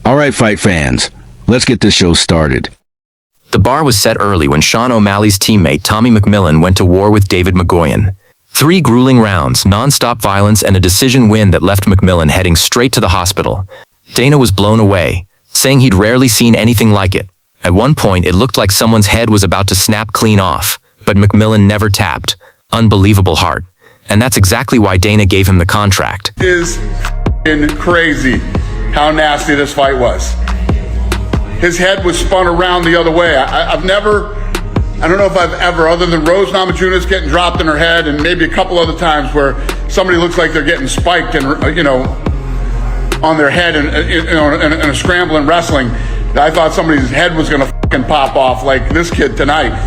All right, fight fans, let's get this show started. The bar was set early when Sean O'Malley's teammate Tommy McMillan went to war with David McGoyan. 3 grueling rounds, non-stop violence, and a decision win that left McMillan heading straight to the hospital. Dana was blown away, saying he'd rarely seen anything like it. At one point, it looked like someone's head was about to snap clean off, but McMillan never tapped. Unbelievable heart. And that's exactly why Dana gave him the contract. It is crazy how nasty this fight was. His head was spun around the other way. I don't know if I've ever, other than Rose Namajunas getting dropped in her head and maybe a couple other times where somebody looks like they're getting spiked and, on their head and, in a scramble in wrestling. I thought somebody's head was gonna fucking pop off like this kid tonight.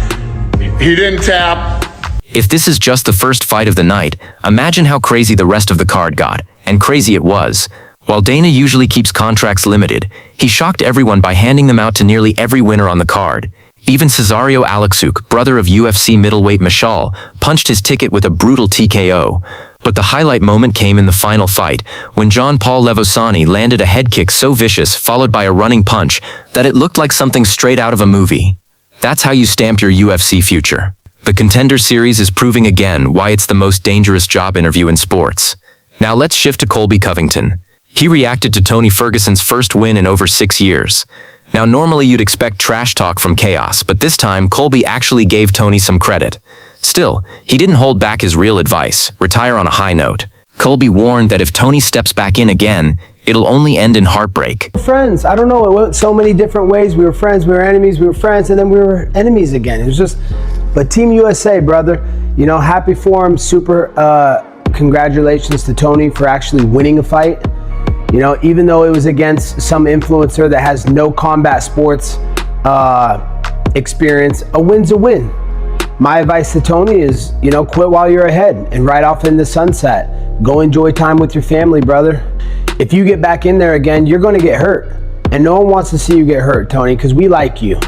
He didn't tap. If this is just the first fight of the night, imagine how crazy the rest of the card got. And crazy it was. While Dana usually keeps contracts limited, he shocked everyone by handing them out to nearly every winner on the card. Even Cesario Alexuk, brother of UFC middleweight Mashal, punched his ticket with a brutal TKO. But the highlight moment came in the final fight, when John Paul Levosani landed a head kick so vicious, followed by a running punch, that it looked like something straight out of a movie. That's how you stamp your UFC future. The Contender Series is proving again why it's the most dangerous job interview in sports. Now let's shift to Colby Covington. He reacted to Tony Ferguson's first win in over 6 years. Now normally you'd expect trash talk from Chaos, but this time Colby actually gave Tony some credit. Still, he didn't hold back his real advice, retire on a high note. Colby warned that if Tony steps back in again, it'll only end in heartbreak. Friends, I don't know, it went so many different ways. We were friends, we were enemies, we were friends, and then we were enemies again. It was just, but Team USA, brother, happy for him, super congratulations to Tony for actually winning a fight. Even though it was against some influencer that has no combat sports experience, a win's a win. My advice to Tony is, quit while you're ahead and ride off in the sunset. Go enjoy time with your family, brother. If you get back in there again, you're going to get hurt. And no one wants to see you get hurt, Tony, because we like you.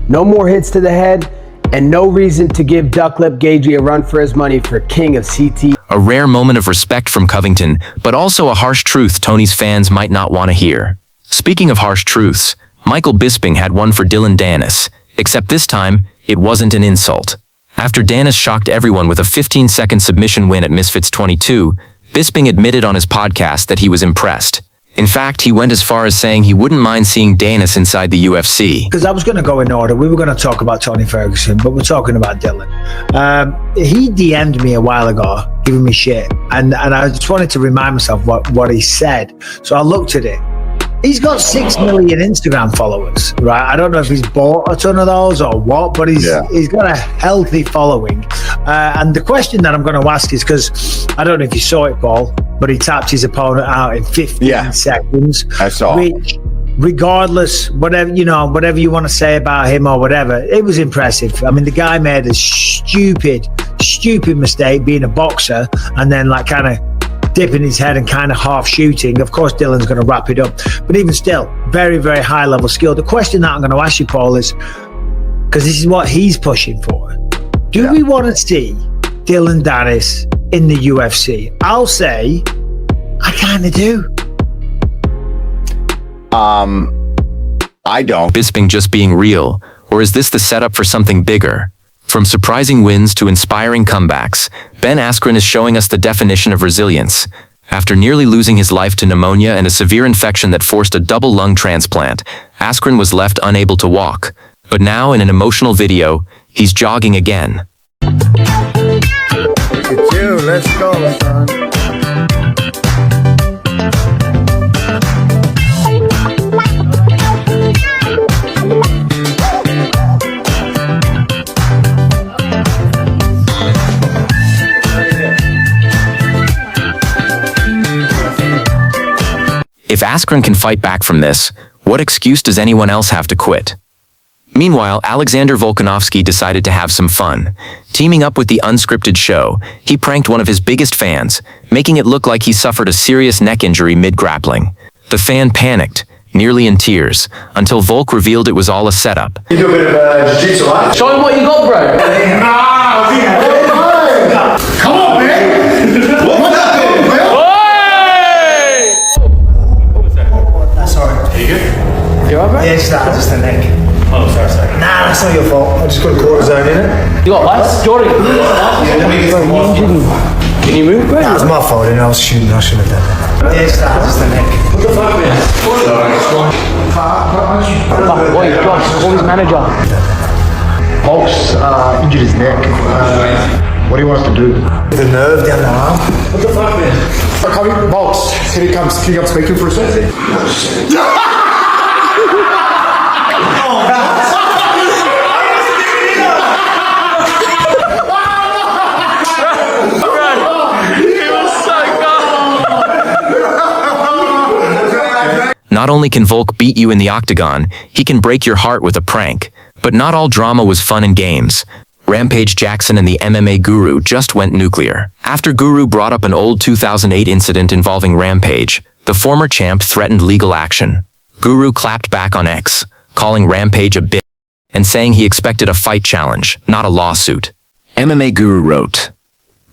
No more hits to the head, and no reason to give Ducklip Gagey a run for his money for King of CT. A rare moment of respect from Covington, but also a harsh truth Tony's fans might not want to hear. Speaking of harsh truths, Michael Bisping had one for Dylan Danis, except this time, it wasn't an insult. After Danis shocked everyone with a 15-second submission win at Misfits 22, Bisping admitted on his podcast that he was impressed. In fact, he went as far as saying he wouldn't mind seeing Danis inside the UFC. Because I was going to go in order. We were going to talk about Tony Ferguson, but we're talking about Dylan. He DM'd me a while ago, giving me shit. And I just wanted to remind myself what he said. So I looked at it. He's got 6 million Instagram followers, right? I don't know if he's bought a ton of those or what, but he's got a healthy following. And the question that I'm going to ask is, because I don't know if you saw it, Paul, but he tapped his opponent out in 15 seconds. I saw. Which, regardless, whatever you want to say about him or whatever, it was impressive. I mean, the guy made a stupid mistake being a boxer and then kind of dipping his head and kind of half shooting. Of course, Dylan's going to wrap it up. But even still, very, very high level skill. The question that I'm going to ask you, Paul, is, because this is what he's pushing for, do we want to see Dylan Danis in the UFC? I'll say, I kind of do. I don't. Bisping just being real, or is this the setup for something bigger? From surprising wins to inspiring comebacks, Ben Askren is showing us the definition of resilience. After nearly losing his life to pneumonia and a severe infection that forced a double lung transplant, Askren was left unable to walk. But now, in an emotional video, he's jogging again. Look at you, let's go, son. If Askren can fight back from this, what excuse does anyone else have to quit? Meanwhile, Alexander Volkanovski decided to have some fun. Teaming up with the unscripted show, he pranked one of his biggest fans, making it look like he suffered a serious neck injury mid-grappling. The fan panicked, nearly in tears, until Volk revealed it was all a setup. You do a bit of jiu-jitsu, right? Show him what you got, bro. Come on, man. What's up, man? That's all right. Are you good? You alright, bro? Yeah, just the neck. Oh, sorry. Nah, that's not your fault. I just got a cortisone in it. You got ice? Jordan, can you move, bro? That was my fault, I was shooting. I shouldn't have done that. Yeah, just the neck. What the fuck, man? Boy, Josh, call his manager. Hulk's injured his neck. What do you want us to do? The nerve down the arm. What the fuck, man? Bolts, can you come speak to him for a second? Not only can Volk beat you in the octagon, he can break your heart with a prank. But not all drama was fun and games. Rampage Jackson and the MMA Guru just went nuclear. After Guru brought up an old 2008 incident involving Rampage, the former champ threatened legal action. Guru clapped back on X, calling Rampage a bitch and saying he expected a fight challenge, not a lawsuit. MMA Guru wrote,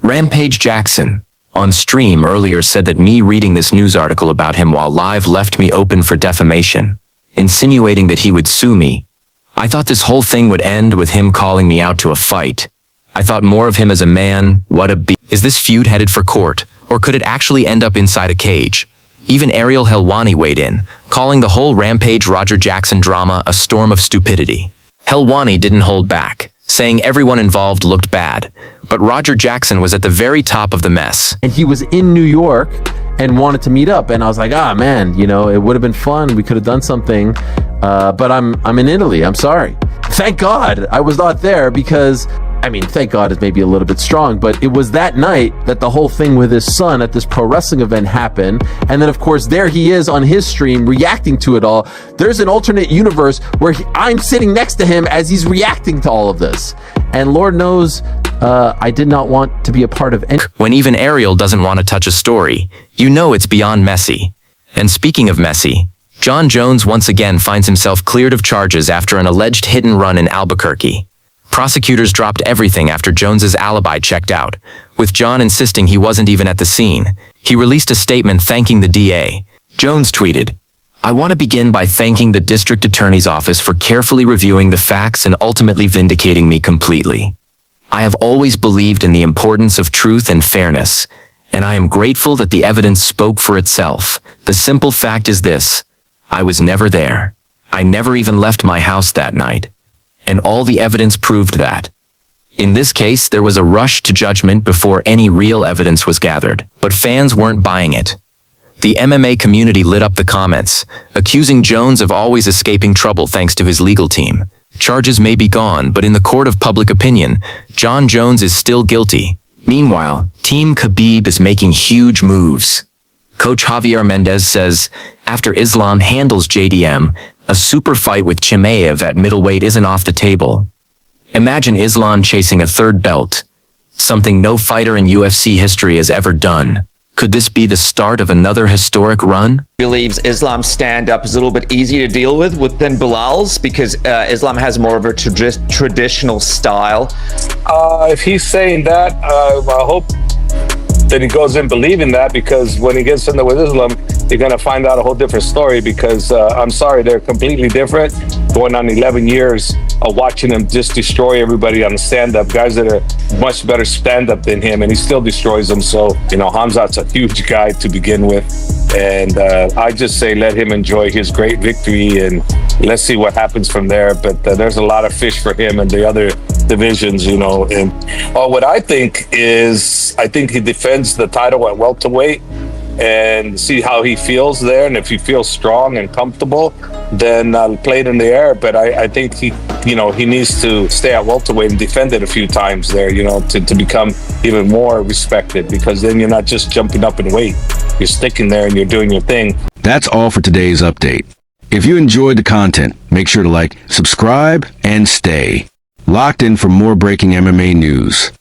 Rampage Jackson on stream earlier said that me reading this news article about him while live left me open for defamation, insinuating that he would sue me. I thought this whole thing would end with him calling me out to a fight. I thought more of him as a man, what a b- Is this feud headed for court, or could it actually end up inside a cage? Even Ariel Helwani weighed in, calling the whole Rampage Roger Jackson drama a storm of stupidity. Helwani didn't hold back, saying everyone involved looked bad, but Roger Jackson was at the very top of the mess. And he was in New York and wanted to meet up, and I was like, man, it would have been fun, we could have done something, but I'm in Italy, I'm sorry. Thank God I was not there, because thank God is maybe a little bit strong, but it was that night that the whole thing with his son at this pro wrestling event happened. And then, of course, there he is on his stream reacting to it all. There's an alternate universe where I'm sitting next to him as he's reacting to all of this. And Lord knows, I did not want to be a part of any. When even Ariel doesn't want to touch a story, you know it's beyond messy. And speaking of messy, John Jones once again finds himself cleared of charges after an alleged hit and run in Albuquerque. Prosecutors dropped everything after Jones's alibi checked out, with John insisting he wasn't even at the scene. He released a statement thanking the DA. Jones tweeted, I want to begin by thanking the district attorney's office for carefully reviewing the facts and ultimately vindicating me completely. I have always believed in the importance of truth and fairness, and I am grateful that the evidence spoke for itself. The simple fact is this: I was never there. I never even left my house that night. And all the evidence proved that. In this case, there was a rush to judgment before any real evidence was gathered, but fans weren't buying it. The MMA community lit up the comments, accusing Jones of always escaping trouble thanks to his legal team. Charges may be gone, but in the court of public opinion, John Jones is still guilty. Meanwhile, Team Khabib is making huge moves. Coach Javier Mendez says, after Islam handles JDM, a super fight with Chimaev at middleweight isn't off the table. Imagine Islam chasing a third belt, something no fighter in UFC history has ever done. Could this be the start of another historic run? Believes Islam's stand-up is a little bit easier to deal with than Bilal's because Islam has more of a traditional style. If he's saying that, I hope that he goes in believing that, because when he gets in there with Islam, you're going to find out a whole different story, because I'm sorry, they're completely different. Going on 11 years of watching him just destroy everybody on the stand-up, guys that are much better stand-up than him, and he still destroys them. So, Khamzat's a huge guy to begin with. And I just say let him enjoy his great victory, and let's see what happens from there. But there's a lot of fish for him in the other divisions, And what I think is, I think he defends the title at welterweight and see how he feels there. And if he feels strong and comfortable, then play it in the air. But I think he needs to stay at welterweight and defend it a few times there, to become even more respected, because then you're not just jumping up in weight. You're sticking there and you're doing your thing. That's all for today's update. If you enjoyed the content, make sure to like, subscribe, and stay locked in for more breaking MMA news.